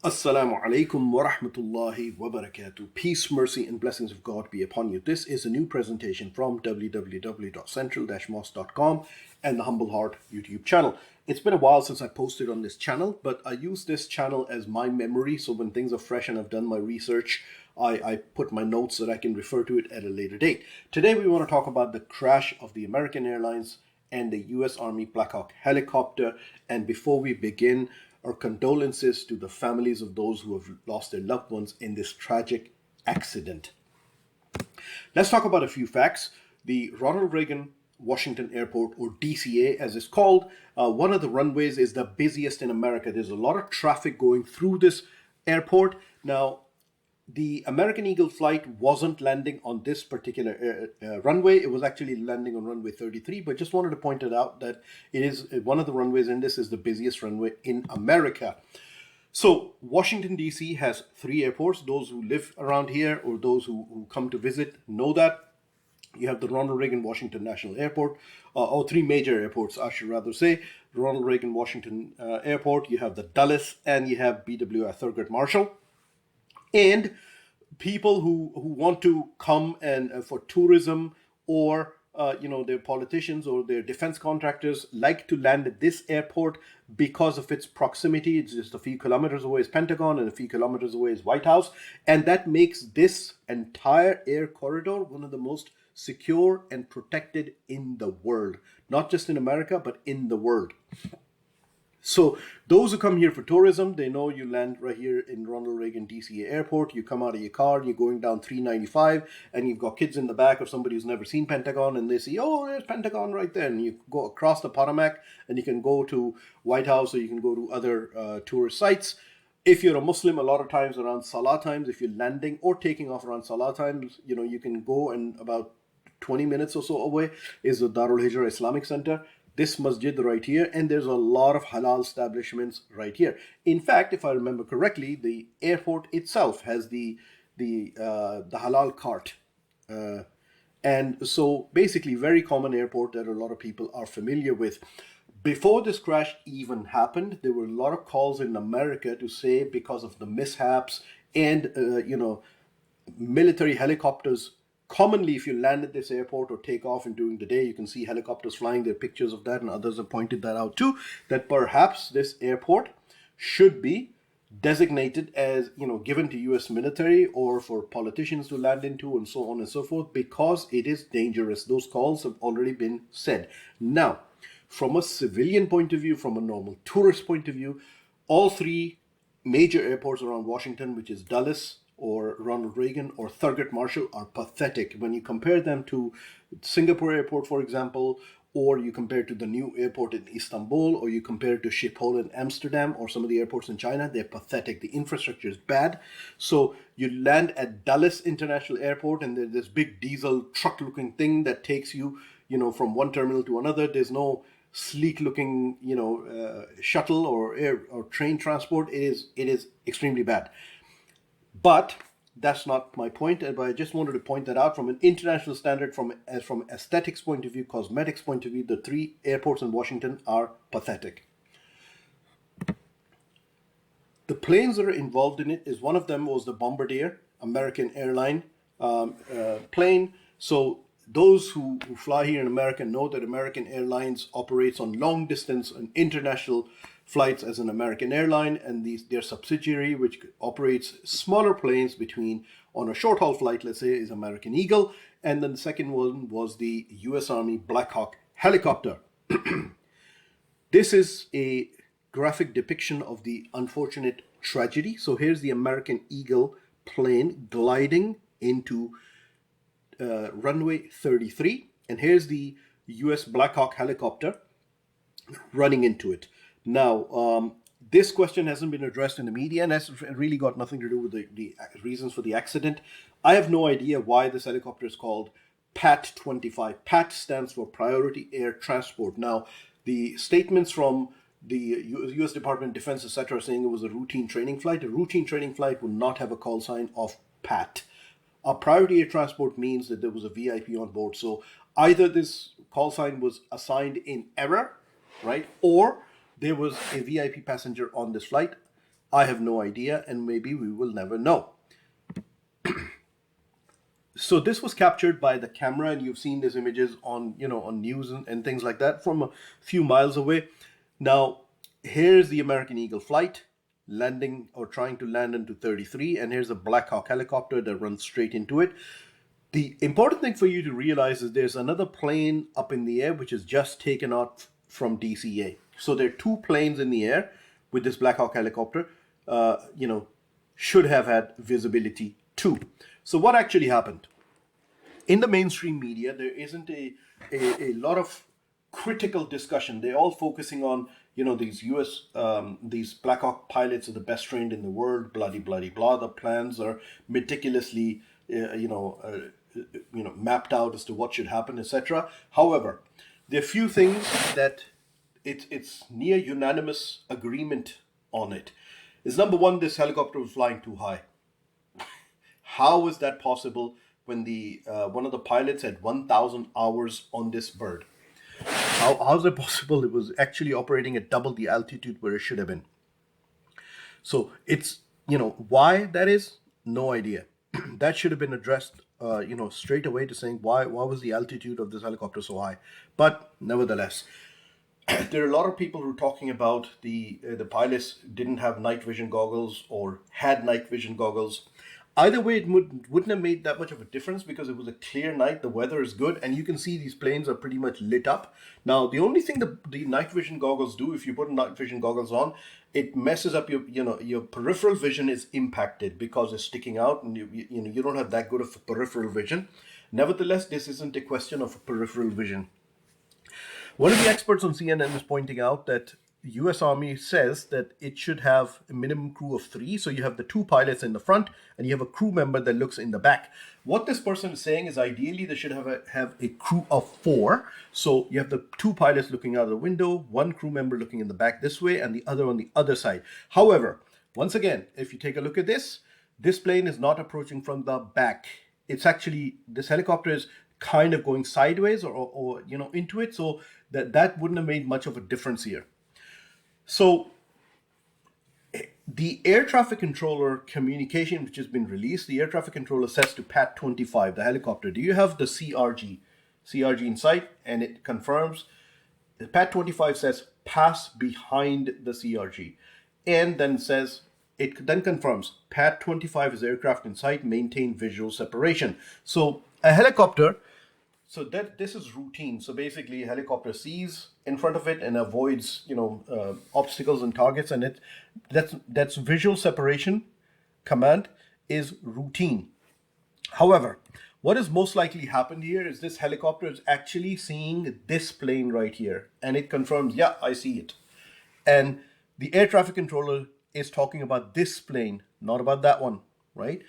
Assalamu alaikum wa rahmatullahi wa barakatuh. Peace, mercy, and blessings of God be upon you. This is a new presentation from www.central-mosque.com and the Humble Heart YouTube channel. It's been a while since I posted on this channel, but I use this channel as my memory. So when things are fresh and I've done my research, I put my notes so that I can refer to it at a later date. Today we want to talk about the crash of the American Airlines and the US Army Black Hawk helicopter. And before we begin, our condolences to the families of those who have lost their loved ones in this tragic accident. Let's talk about a few facts. The Ronald Reagan Washington Airport, or DCA as it's called, one of the runways is the busiest in America. There's a lot of traffic going through this airport. Now, the American Eagle flight wasn't landing on this particular runway. It was actually landing on runway 33, but just wanted to point it out that it is one of the runways, and this is the busiest runway in America. So Washington, D.C. has three airports. Those who live around here or those who come to visit know that. You have the Ronald Reagan Washington National Airport, or three major airports, I should rather say. The Ronald Reagan Washington Airport, you have the Dulles, and you have BWI Thurgood Marshall. And people who want to come and for tourism or their politicians or their defense contractors like to land at this airport because of its proximity. It's just a few kilometers away is Pentagon and a few kilometers away is White House. And that makes this entire air corridor one of the most secure and protected in the world. Not just in America, but in the world. So those who come here for tourism, they know you land right here in Ronald Reagan DCA Airport. You come out of your car, you're going down 395, and you've got kids in the back or somebody who's never seen Pentagon, and they see, oh, there's Pentagon right there. And you go across the Potomac, and you can go to White House, or you can go to other tourist sites. If you're a Muslim, a lot of times around Salah times, if you're landing or taking off around Salah times, you can go, and about 20 minutes or so away is the Darul Hijra Islamic Center. This masjid right here, and there's a lot of halal establishments right here. In fact, if I remember correctly, the airport itself has the halal cart, and so basically very common airport that a lot of people are familiar with. Before this crash even happened, there were a lot of calls in America to say because of the mishaps and military helicopters. Commonly, if you land at this airport or take off and during the day, you can see helicopters flying. There are pictures of that, and others have pointed that out too, that perhaps this airport should be designated as, given to US military or for politicians to land into and so on and so forth, because it is dangerous. Those calls have already been said. Now, from a civilian point of view, from a normal tourist point of view, all three major airports around Washington, which is Dulles, or Ronald Reagan or Thurgood Marshall, are pathetic. When you compare them to Singapore Airport, for example, or you compare to the new airport in Istanbul, or you compare to Schiphol in Amsterdam, or some of the airports in China, they're pathetic. The infrastructure is bad. So you land at Dulles International Airport, and there's this big diesel truck-looking thing that takes you, from one terminal to another. There's no sleek-looking, shuttle or air or train transport. It is extremely bad. But that's not my point. But I just wanted to point that out from an international standard, from aesthetics point of view, cosmetics point of view, the three airports in Washington are pathetic. The planes that are involved in it is one of them was the Bombardier American Airlines plane. So those who fly here in America know that American Airlines operates on long distance and international flights as an American airline, and their subsidiary, which operates smaller planes on a short haul flight, let's say, is American Eagle. And then the second one was the US Army Black Hawk helicopter. This is a graphic depiction of the unfortunate tragedy. So here's the American Eagle plane gliding into runway 33, and here's the US Black Hawk helicopter running into it. Now, this question hasn't been addressed in the media, and that's really got nothing to do with the reasons for the accident. I have no idea why this helicopter is called PAT-25. PAT stands for Priority Air Transport. Now, the statements from the U.S. Department of Defense, etc., saying it was a routine training flight. A routine training flight would not have a call sign of PAT. A priority air transport means that there was a VIP on board. So either this call sign was assigned in error, right, or there was a VIP passenger on this flight. I have no idea, and maybe we will never know. So this was captured by the camera, and you've seen these images on, on news and things like that from a few miles away. Now, here's the American Eagle flight landing or trying to land into 33, and here's a Black Hawk helicopter that runs straight into it. The important thing for you to realize is there's another plane up in the air which is just taken out from DCA. So there are two planes in the air with this Black Hawk helicopter. Should have had visibility too. So what actually happened? In the mainstream media, there isn't a lot of critical discussion. They're all focusing on, these these Black Hawk pilots are the best trained in the world, bloody, bloody, blah. The plans are meticulously, mapped out as to what should happen, etc. However, there are few things that it's near unanimous agreement on it. Is number one, this helicopter was flying too high. How is that possible when the one of the pilots had 1,000 hours on this bird? How is it possible? It was actually operating at double the altitude where it should have been. So it's, why that is, no idea. That should have been addressed, straight away, to saying why was the altitude of this helicopter so high? But nevertheless, there are a lot of people who are talking about the pilots didn't have night vision goggles or had night vision goggles. Either way, it wouldn't have made that much of a difference because it was a clear night, the weather is good, and you can see these planes are pretty much lit up. Now, the only thing the night vision goggles do, if you put night vision goggles on, it messes up your peripheral vision is impacted because it's sticking out, and you don't have that good of a peripheral vision. Nevertheless, this isn't a question of peripheral vision. One of the experts on CNN is pointing out that US Army says that it should have a minimum crew of 3. So you have the 2 pilots in the front and you have a crew member that looks in the back. What this person is saying is ideally they should have a crew of 4. So you have the 2 pilots looking out of the window, 1 crew member looking in the back this way and the other on the other side. However, once again, if you take a look at this plane is not approaching from the back. It's actually, this helicopter is kind of going sideways or into it. So that wouldn't have made much of a difference here. So the air traffic controller communication which has been released, the air traffic controller says to Pat 25, the helicopter, do you have the CRG in sight? And it confirms. The Pat 25 says pass behind the CRG, and then says, it then confirms Pat 25 is aircraft in sight, maintain visual separation. So a helicopter, so that this is routine. So basically, a helicopter sees in front of it and avoids, obstacles and targets, and that's visual separation command is routine. However, what has most likely happened here is this helicopter is actually seeing this plane right here, and it confirms, yeah, I see it. And the air traffic controller is talking about this plane, not about that one, right?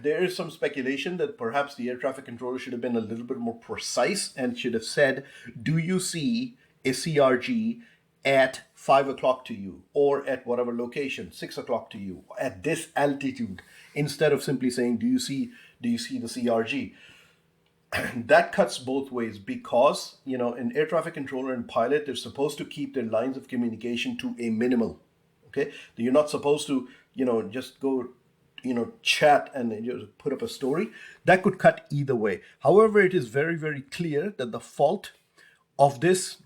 There is some speculation that perhaps the air traffic controller should have been a little bit more precise and should have said, do you see a CRG at 5 o'clock to you, or at whatever location, 6 o'clock to you, at this altitude, instead of simply saying, do you see the CRG? That cuts both ways because, an air traffic controller and pilot, they're supposed to keep their lines of communication to a minimal. Okay, you're not supposed to, just go chat and put up a story. That could cut either way. However, it is very, very clear that the fault of this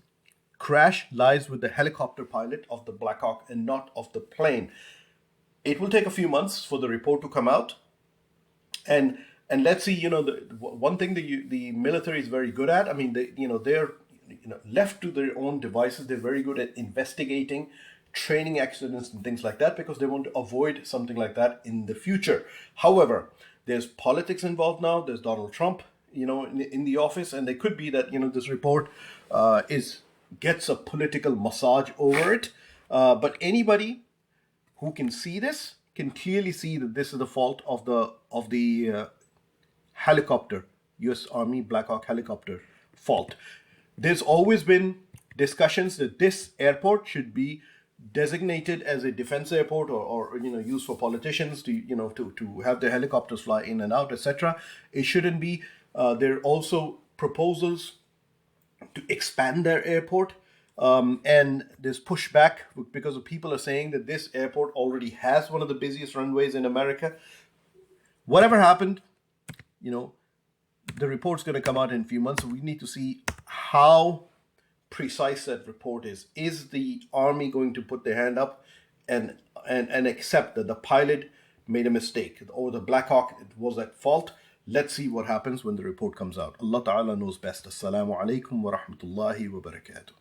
crash lies with the helicopter pilot of the Black Hawk and not of the plane. It will take a few months for the report to come out, and let's see. The one thing that the military is very good at. I mean, they're left to their own devices. They're very good at investigating training accidents and things like that because they want to avoid something like that in the future. However, there's politics involved now. There's Donald Trump, in the office, and it could be that this report gets a political massage over it. But anybody who can see this can clearly see that this is the fault of the helicopter, U.S. Army Black Hawk helicopter fault. There's always been discussions that this airport should be designated as a defense airport or used for politicians to have their helicopters fly in and out, etc. It shouldn't be. There are also proposals to expand their airport And there's pushback because of people are saying that this airport already has one of the busiest runways in America. Whatever happened, you know, the report's going to come out in a few months. So we need to see how precise that report is. Is the army going to put their hand up and accept that the pilot made a mistake, or the Black Hawk was at fault? Let's see what happens when the report comes out. Allah Ta'ala knows best. Assalamu alaikum wa rahmatullahi wa barakatuh.